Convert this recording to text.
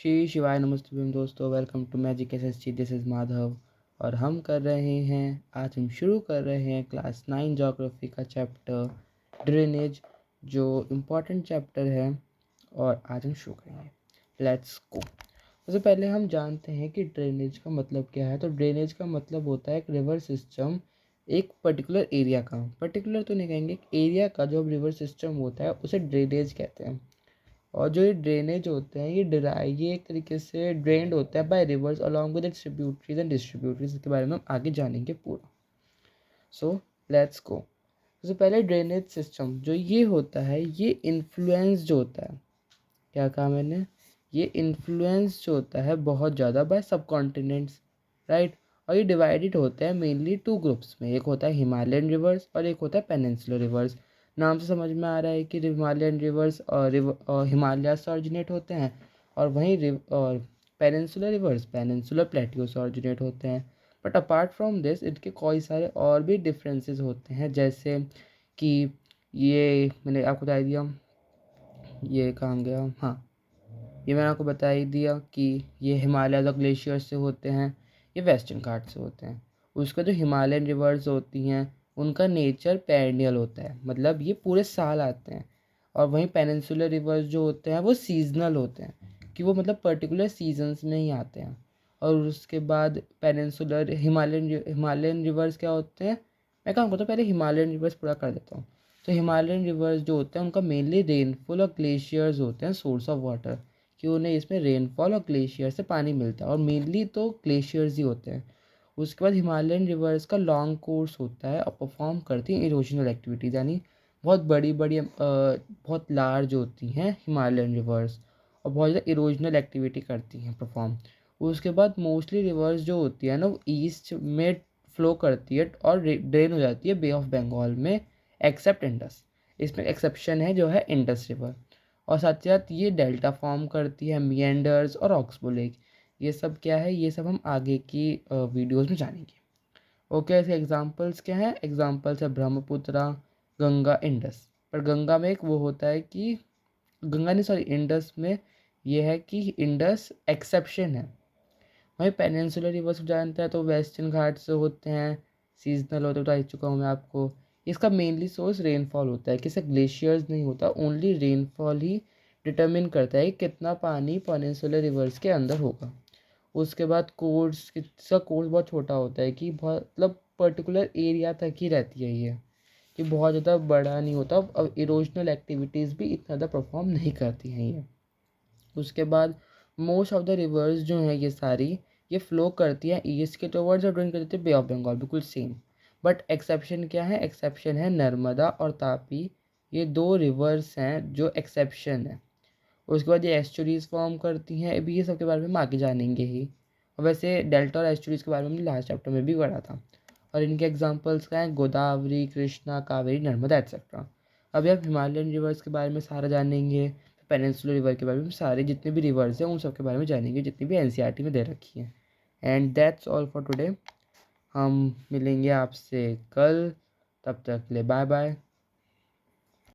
श्री शिवाय नमस्तुभ्यम दोस्तों, welcome to magic SSC. This is Madhav और हम कर रहे हैं आज हम शुरू कर रहे हैं क्लास 9 ज्योग्राफी का चैप्टर ड्रेनेज, जो इम्पोर्टेंट चैप्टर है और आज हम शुरू करेंगे। Let's go. सबसे पहले हम जानते हैं कि ड्रेनेज का मतलब क्या है। तो ड्रेनेज का मतलब होता है एक रिवर सिस्टम, एक पर्टिकुलर एरिया का, पर्टिकुलर तो नहीं कहेंगे, एक एरिया का जो रिवर सिस्टम होता है उसे ड्रेनेज कहते हैं। और जो ये ड्रेनेज होते हैं ये एक तरीके से ड्रेन्ड होता है by rivers along with its tributaries and distributaries. इसके बारे में हम आगे जानेंगे पूरा। So let's go. सबसे पहले ड्रेनेज सिस्टम जो ये होता है, ये इन्फ्लुएंस जो होता है, क्या कहा मैंने, ये इन्फ्लुएंस जो होता है बहुत ज़्यादा बाय सब कॉन्टिनेंट्स, राइट। और ये डिवाइडेड होते हैं मेनली टू ग्रुप्स में, एक होता है हिमालयन रिवर्स और एक होता है पेनिनसुलर रिवर्स। नाम से समझ में आ रहा है कि हिमालयन रिवर्स और हिमालय से ऑरिजिनेट होते हैं, और वहीं और पेनिनसुलर रिवर्स पेनिनसुलर प्लेट्यू से ऑरिजिनेट होते हैं। बट अपार्ट फ्रॉम दिस इनके कई सारे और भी डिफरेंसेस होते हैं, जैसे कि ये मैंने आपको बता दिया, ये कहाँ गया, हाँ, ये मैंने आपको बता ही दिया कि ये हिमालय और ग्लेशियर से होते हैं, ये वेस्टर्न घाट से होते हैं। उसका जो हिमालयन रिवर्स होती हैं उनका नेचर पेरेनियल होता है, मतलब ये पूरे साल आते हैं। और वहीं पेनिनसुलर रिवर्स जो होते हैं वो सीजनल होते हैं, कि वो मतलब पर्टिकुलर सीजन्स में ही आते हैं। और उसके बाद पेनिनसुलर हिमालयन रिवर्स क्या होते हैं, मैं काम करता हूँ पहले हिमालयन रिवर्स पूरा कर देता हूँ। तो हिमालयन रिवर्स जो होते हैं उनका मेनली रेनफॉल और ग्लेशियर्स होते हैं सोर्स ऑफ वाटर, कि उन्हें इसमें रेनफॉल और ग्लेशियर से पानी मिलता है, और मेनली तो ग्लेशियर्स ही होते हैं। उसके बाद हिमालयन रिवर्स का लॉन्ग कोर्स होता है और परफॉर्म करती हैं इरोजनल एक्टिविटीज़, यानी बहुत बड़ी बड़ी बहुत लार्ज होती हैं हिमालयन रिवर्स और बहुत ज़्यादा इरोजनल एक्टिविटी करती हैं परफॉर्म। उसके बाद मोस्टली रिवर्स जो होती है ना वो ईस्ट में फ्लो करती है और ड्रेन हो जाती है बे ऑफ बंगाल में, एक्सेप्ट इंडस। इसमें एक्सेप्शन है जो है इंडस रिवर। और साथ ही साथ ये डेल्टा फॉर्म करती है, मिएंडर्स और ऑक्सबो लेक। ये सब क्या है, ये सब हम आगे की वीडियोस में जानेंगे। ओके, ऐसे एग्जांपल्स क्या हैं, एग्जांपल्स है ब्रह्मपुत्रा, गंगा, इंडस। पर गंगा में एक वो होता है कि गंगा नहीं, सॉरी, इंडस में ये है कि इंडस एक्सेप्शन है। वहीं पेनिनसुलर रिवर्स जानते हैं तो वेस्टर्न घाट से होते हैं, सीजनल होते, बता चुका हूँ मैं आपको। इसका मेनली सोर्स रेनफॉल होता है, किसी ग्लेशियर्स नहीं होता, ओनली रेनफॉल ही डिटरमिन करता है कि कितना पानी पेनिनसुलर रिवर्स के अंदर होगा। उसके बाद कोर्स, इसका कोर्स बहुत छोटा होता है, कि बहुत मतलब पर्टिकुलर एरिया तक ही रहती है ये, कि बहुत ज़्यादा बड़ा नहीं होता। अब इरोजनल एक्टिविटीज़ भी इतना ज़्यादा परफॉर्म नहीं करती हैं ये। उसके बाद मोस्ट ऑफ द रिवर्स जो हैं ये सारी, ये फ्लो करती हैं ईस्ट के टुवर्ड्स और ड्रेन करती है बे ऑफ बंगाल, बिल्कुल सेम। बट एक्सेप्शन क्या है, एक्सेप्शन है नर्मदा और तापी, ये दो रिवर्स हैं जो एक्सेप्शन है। उसके बाद ये एस्चुरीज फॉर्म करती हैं, अभी ये सब के बारे में हम आगे जानेंगे ही। और वैसे डेल्टा और एस्चुरीज के बारे में हमने लास्ट चैप्टर में भी पढ़ा था। और इनके एग्जांपल्स क्या हैं, गोदावरी, कृष्णा, कावेरी, नर्मदा एक्सेट्रा। अभी आप हिमालयन रिवर्स के बारे में सारा जानेंगे, पेनिनसुलर रिवर के बारे में, सारे जितने भी रिवर्स हैं उन सब के बारे में जानेंगे, जितनी भी एनसीईआरटी में दे रखी है। And that's all for today. हम मिलेंगे आपसे कल, तब तक के लिए बाय बाय।